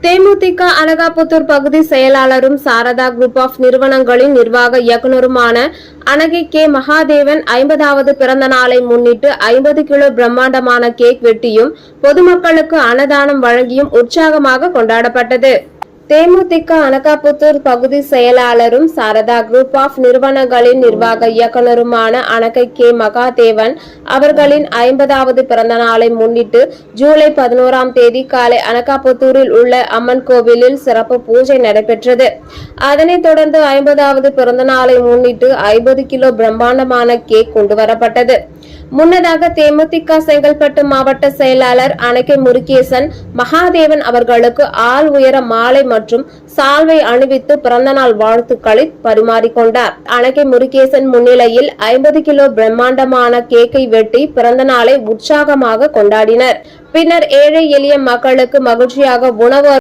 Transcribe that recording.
தேமுதிக அனகாபுத்தூர் பகுதி செயலாளரும் Saradha group of நிறுவனங்களின் நிர்வாக இயக்குநருமான அனகை கே மகாதேவன் 50வது பிறந்த நாளை முன்னிட்டு 50 கிலோ பிரம்மாண்டமான கேக் வெட்டியும் பொதுமக்களுக்கு அன்னதானம் வழங்கியும் உற்சாகமாக கொண்டாடப்பட்டது. தேமுதிக அனகாபுத்தூர் பகுதி செயலாளரும் சாரதா குரூப் ஆஃப் நிறுவனங்களின் நிர்வாக இயக்குநருமான அனகை கே மகாதேவன் அவர்களின் 50வது பிறந்த நாளை முன்னிட்டு ஜூலை 11ஆம் தேதி காலை அனகாபுத்தூரில் உள்ள அம்மன் கோவிலில் சிறப்பு பூஜை நடைபெற்றது. அதனைத் தொடர்ந்து 50வது பிறந்த நாளை முன்னிட்டு 50 கிலோ பிரம்மாண்டமான கேக் கொண்டுவரப்பட்டது. முன்னதாக தேமுதிக செங்கல்பட்டு மாவட்ட செயலாளர் அனகை முருகேசன் மகாதேவன் அவர்களுக்கு ஆள் உயர மாலை மற்றும் சால்வை அணிவித்து பிறந்தநாள் வாழ்த்துக்களை பரிமாறிக்கொண்டார். அனகை முருகேசன் முன்னிலையில் 50 கிலோ பிரம்மாண்டமான கேக்கை வெட்டி பிறந்த நாளை உற்சாகமாக கொண்டாடினர். பின்னர் ஏழை எளிய மக்களுக்கு மகிழ்ச்சியாக உணவு